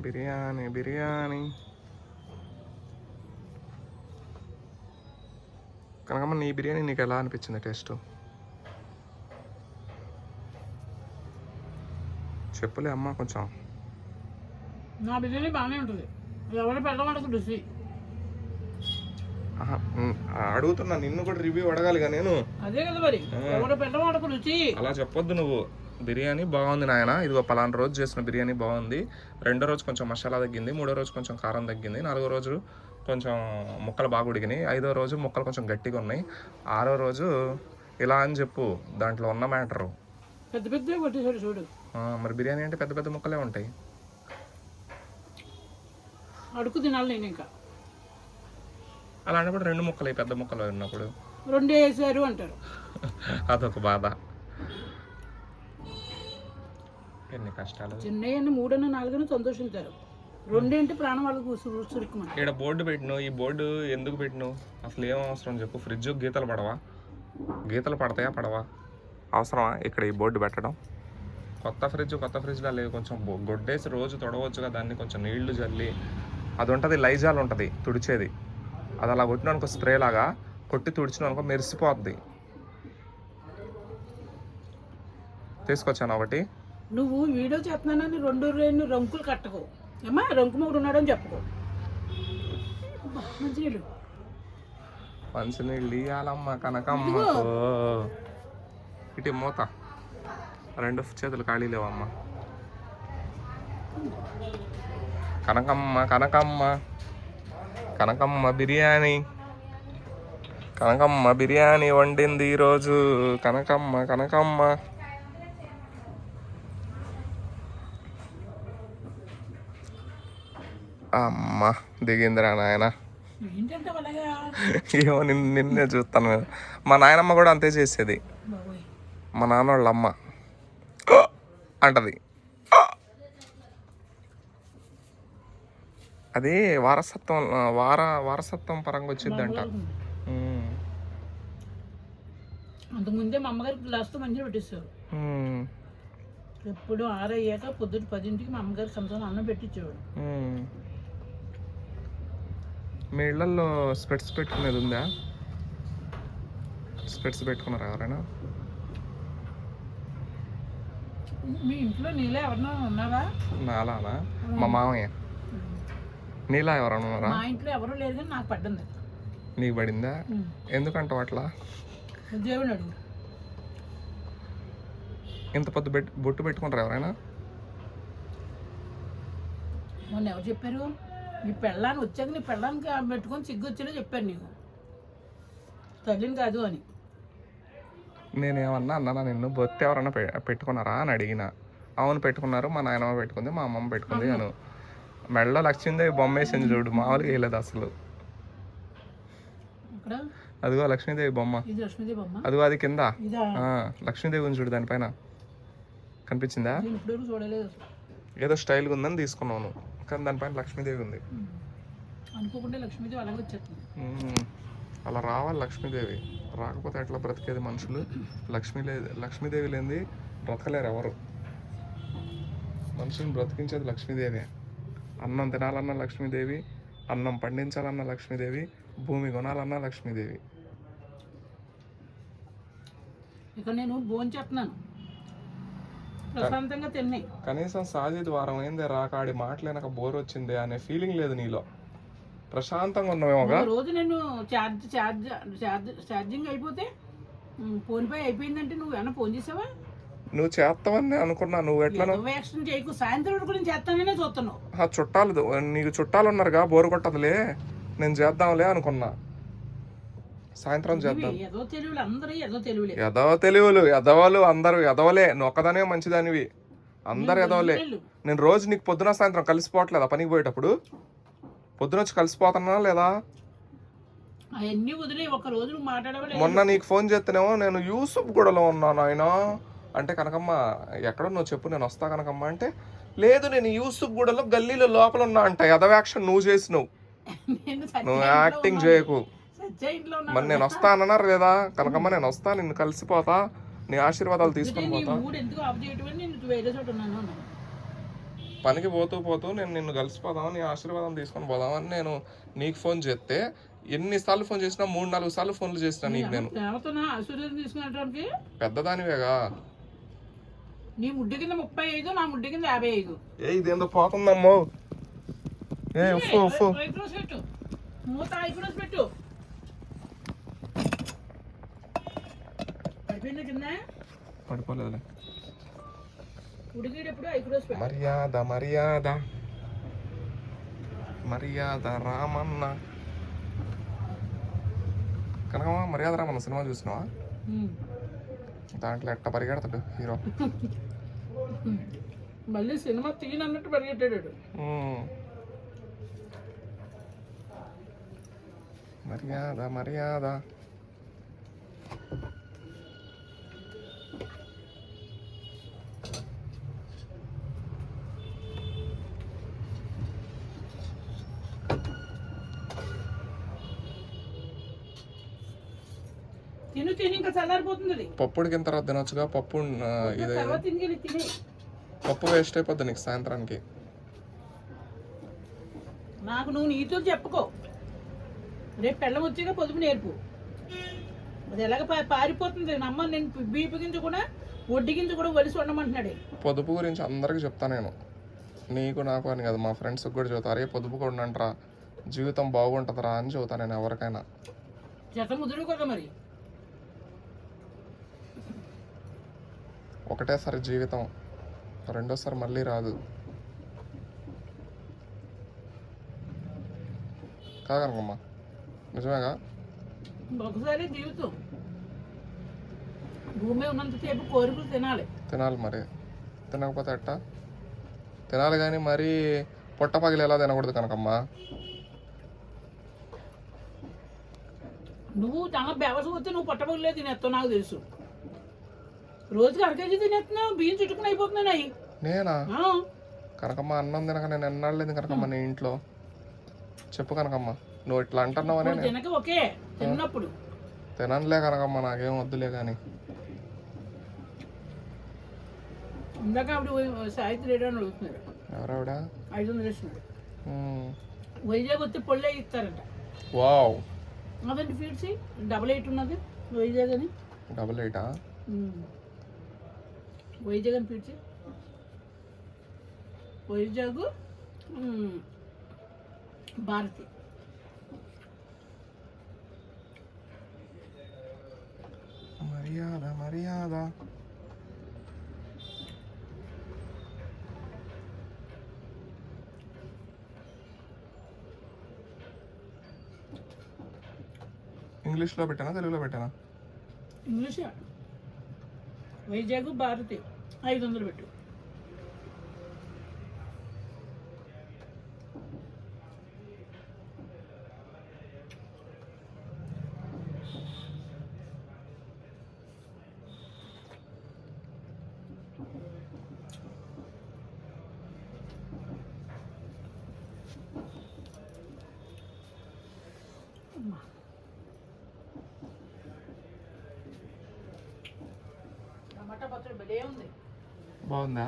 బిర్యానీ బిర్యానీ. కనకమ్మ నీ బిర్యానీ నీకు ఎలా అనిపించింది టేస్ట్? చెప్పులే అమ్మ కొంచెం. నా బిర్యానీ బాగానే ఉంటుంది, ఎవరు పెట్టడానికి రుచి. అడుగుతున్నా, నిన్ను కూడా రివ్యూ అడగాలిగా నేను. అదే కదా మరి, ఎవరు పెట్టడానికి రుచి. అలా చెప్పొద్దు నువ్వు. బిర్యానీ బాగుంది నాయన, ఇదిగో పలానా రోజు చేసిన బిర్యానీ బాగుంది, రెండో రోజు కొంచెం మసాలా తగ్గింది, మూడో రోజు కొంచెం కారం తగ్గింది, నాలుగో రోజు కొంచెం ముక్కలు బాగా ఉడికినాయి, ఐదో రోజు ముక్కలు కొంచెం గట్టిగా ఉన్నాయి, ఆరో రోజు ఇలా అని చెప్పు. దాంట్లో ఉన్న మ్యాటరు పెద్ద పెద్ద కొట్టేసాడు చూడు. మరి బిర్యానీ అంటే పెద్ద పెద్ద ముక్కలే ఉంటాయి. అడుగు తినాలి నేను ఇంకా. అలాంటప్పుడు రెండు ముక్కలు పెద్ద ముక్కలు ఉన్నప్పుడు రెండే వేసారు అంటారు. అదొక బాధ. ఎన్ని కష్టాలు. చిన్నయ్యని 3 4 సంతోషించారు, రెండేంటి ప్రాణం వాళ్ళకు సురుక్కుమని. ఇక్కడ బోర్డు పెట్టిను, ఈ బోర్డు ఎందుకు పెట్టిను? అసలు ఏం అవసరం చెప్పు? ఫ్రిడ్జ్ గీతలు పడవా? గీతలు పడతాయా పడవా? అవసరమా ఇక్కడ ఈ బోర్డు పెట్టడం? కొత్త ఫ్రిడ్జ్లో లేదు, కొంచెం గొడ్డేసి రోజు తొడవచ్చుగా దాన్ని, కొంచెం నీళ్లు జల్లి. అది ఉంటుంది, లైజాల్ ఉంటుంది తుడిచేది, అది అలా కొట్టిన అనుకో, స్ప్రే లాగా కొట్టి తుడిచిన అనుకో మెరిసిపోద్ది. తీసుకొచ్చాను ఒకటి. నువ్వు వీడియో చేస్తున్నానని 2 రంకులు కట్టకు ఏమా, రంకు మూడు ఉన్నాడని చెప్పుకో. మంచినీళ్ళు ఇయ్యాలమ్మ కనకమ్మకు. ఇటు మూత, 2 చేతులు ఖాళీ లేవమ్మ. కనకమ్మ బిర్యానీ వండింది ఈరోజు. కనకమ్మ అమ్మ దిగిందిరా నాయన. ఏమో నిన్నే చూస్తాను. మా నాయనమ్మ కూడా అంతే చేసేది. మా నాన్న వాళ్ళ అమ్మ అంటది. అది వారసత్వం పరంగా వచ్చిందంట. అంతకుముందే మా అమ్మగారికి గ్లాస్తో మంచిగా పెట్టిస్తారు. ఎప్పుడు 6 అయ్యాక పొద్దున్న 10ంటికి మా అమ్మగారికి సంతానం అన్నం పెట్టించేవాడు. మీ ఇళ్లలో స్పెట్స్ పెట్టుకునేది ఉందా? స్పెట్స్ పెట్టుకున్నారా ఎవరైనా? మీ ఇంట్లో నీలా ఎవరైనా ఉన్నారా? నాలానా? మా మామయ్య. నీలా ఎవరైనా ఉన్నారా? మా ఇంట్లో ఎవరు లేదు, కానీ నాకు పడ్డింది. నీకు పడిందా? ఎందుకంటావు అట్లా? దేవుడు అడుగు. ఇంత పెద్ద బొట్టు పెట్టుకుంటారా ఎవరైనా? మొన్న ఎవరు చెప్పారు? నీ పెళ్ళాన్ని వచ్చాక నీ పెళ్ళానికి పెట్టుకొని సిగ్గు వచ్చేలా చెప్పాను నీకు, తల్లిని కాదు అని. నేనేమన్నా అన్నా నిన్ను? బొత్తు ఎవరన్నా పెట్టుకున్నారా అని అడిగిన. అవును పెట్టుకున్నారు, మా నాయనమ్మ పెట్టుకుంది, మా అమ్మమ్మ పెట్టుకుంది అను. మెడలో లక్ష్మీదేవి బొమ్మ వేసింది చూడు, మామూలుగా వేయలేదు అసలు. అదిగో లక్ష్మీదేవి బొమ్మ, అదిగో అది కింద లక్ష్మీదేవి ఉంది చూడు, దానిపైన కనిపించిందా? ఏదో స్టైల్గా ఉందని తీసుకున్నాను, కానీ దానిపైన లక్ష్మీదేవి ఉంది. అలా రావాలి లక్ష్మీదేవి, రాకపోతే ఎట్లా బ్రతికేది మనుషులు? లక్ష్మీదేవి లేనిది బ్రతకలేరు ఎవరు. మనుషుని బ్రతికించేది లక్ష్మీదేవి. అన్నం తినాలన్నా లక్ష్మీదేవి, అన్నం పండించాలన్నా లక్ష్మీదేవి, భూమి కొనాలన్నా లక్ష్మీదేవి. ఇక నేను భోజనం చేస్తున్నాను, ప్రశాంతంగా తిన్నాయి. కనీసం సాజిద్ వారం అయిందే రాకాడి మాటలేనక బోర్ వచ్చింది అనే ఫీలింగ్ లేదు నీలో. ప్రశాంతంగా ఉన్నావేమో. రోజు నేను ఛార్జింగ్ అయిపోతే ఫోన్ పే అయిపోయిందంటే నువ్వు ఏమన్నా ఫోన్ చేసావా? నువ్వు చేస్తావని అనుకున్నా. నువ్వు ఎట్లా సాయంత్రం గురించి చేస్తాననే చూస్తున్నావు. చుట్టాలు, నీకు చుట్టాలు ఉన్నారుగా, బోరు కొట్టదులే, నేను చేద్దాంలే అనుకున్నా. సాయంత్రం చేద్దాం. ఎదవ తెలివులు, ఎదవలు అందరూ ఎదవలే. నువ్వు ఒక్కదానే మంచిదానివి, అందరు ఎదవలే. నేను రోజు నీకు పొద్దున సాయంత్రం కలిసిపోవట్లేదా? పనికి పోయేటప్పుడు పొద్దున వచ్చి కలిసిపోతున్నా లేదా? మొన్న నీకు ఫోన్ చేస్తేనేమో నేను యూసుఫ్ గూడలో ఉన్నాను ఆయన అంటే, కనకమ్మ ఎక్కడ నువ్వు చెప్పు, నేను వస్తా కనకమ్మ అంటే, లేదు నేను యూసుఫ్ గూడలో గల్లీలో లోపల ఉన్నా అంట. ఎదవ యాక్షన్ నువ్వు చేసినావు, నువ్వు యాక్టింగ్ చేయకు. మరి నేను వస్తా అన్నారు లేదా కనకమ్మ? నేను వస్తా, నిన్ను కలిసిపోతా, నీ ఆశీర్వాదాలు తీసుకొని పోతా. పనికి పోతూ పోతూ నేను నిన్ను కలిసిపోదాం నీ ఆశీర్వాదం తీసుకొని పోదామని నేను నీకు ఫోన్ చేస్తే ఎన్నిసార్లు ఫోన్ చేసినా 3-4 సార్లు ఫోన్లు చేసిన నీకు నేను. ప్రేమతోనా ఆశీర్వాదం తీసుకునేటానికి? పెద్దదానివేగా. నీ ముడ్డి కింద 35, నా ముడ్డి కింద 55. ఇదేందో పోతుందమ్మో. ఉఫ్ఫు ఐబ్రోస్ పెట్టు, మూత ఐబ్రోస్ పెట్టు. పడిపోయింది కింద? పడిపోలేదులే. ఉడికేటప్పుడు ఐబ్రోస్ పెట్టు. మర్యాద మర్యాద మర్యాద రామన్న. కనకమ్మ మర్యాద రామన్న సినిమా చూసినావా? దాంట్లో ఎట్ట పరిగెడతాడు హీరో. మళ్ళీ సినిమా తీయనన్నట్టు పరిగెట్టాడు. మర్యాద మర్యాద. తిని ఇంకా చల్లారిపోతుంది. పప్పు ఉడికిన తర్వాత తినొచ్చుగా. పప్పు ఇది తర్వాత తిని పప్పు వేస్ట్ అయిపోద్ది నీకు సాయంత్రానికి. నాకు నువ్వు నీతో చెప్పుకో. రేపు పెళ్ళం వచ్చాక పొదుపు నేర్పు. అది ఎలాగ పారిపోతుంది. నమ్మ నేను బీపు గింజ కూడా వడ్డీ గింజ కూడా వలిసి ఉండమంటున్నాడు. పొదుపు గురించి అందరికి చెప్తా నేను. నీకు నాకు అని కదా, మా ఫ్రెండ్స్కి కూడా చెబుతా. అరే పొదుపు కూడా అంటారా, జీవితం బాగుంటుందిరా అని చెబుతా నేను ఎవరికైనా. జత ముదురు కదా మరి. ఒకటేసారి జీవితం, రెండోసారి మళ్ళీ రాదు. కాదనుకోమ్మా, నిజమేగా? ఒకసారి జీవితం. భూమి ఉన్నంతసేపు కోరికలు తినాలి మరి. తినకపోతే ఎట్టా? తినాలి కానీ మరీ పొట్ట పగిలి ఎలా తినకూడదు కనకమ్మా. నువ్వు చాలా బెవసం వస్తే నువ్వు పొట్టపగిలే తినేస్తావు నాకు తెలుసు. రోజుకి 1 కేజీ తినేస్తున్నావు, బియ్యం చుట్టుకుని అయిపోతున్నాయి అవి. నేనా? కనకమ్మ అన్నం తినక నేను ఎన్నాళ్ళేది కనకమ్మ నీ ఇంట్లో? చెప్పు కనకమ్మ, నువ్వు ఇట్లా అంటున్నావనే. తినక ఒకే తిన్నప్పుడు తిననులే కనకమ్మ, నాకేం వద్దులే కానీ. ఇందాక ఆవిడ సాయిత్రి రేడియో అని అడుగుతున్నారు. ఎవరావిడ? 500 ఇస్తున్నాడు. వైజాగ్ వస్తే పొళ్ళే ఇస్తారంట. వావ్. అదండి ఫీడ్స్ 88 ఉన్నది వైజాగ్ అని. 88? వైజాగ్ అని ఫీడ్స్. వైజాగ్ భారతి. మర్యాద మర్యాద. ఇంగ్లీష్లో పెట్టానా తెలుగులో పెట్టానా? ఇంగ్లీష్. వైజాగ్ భారతి 500 పెట్టు. టమాటా పచ్చడి భలే ఉంది. బాగుందా?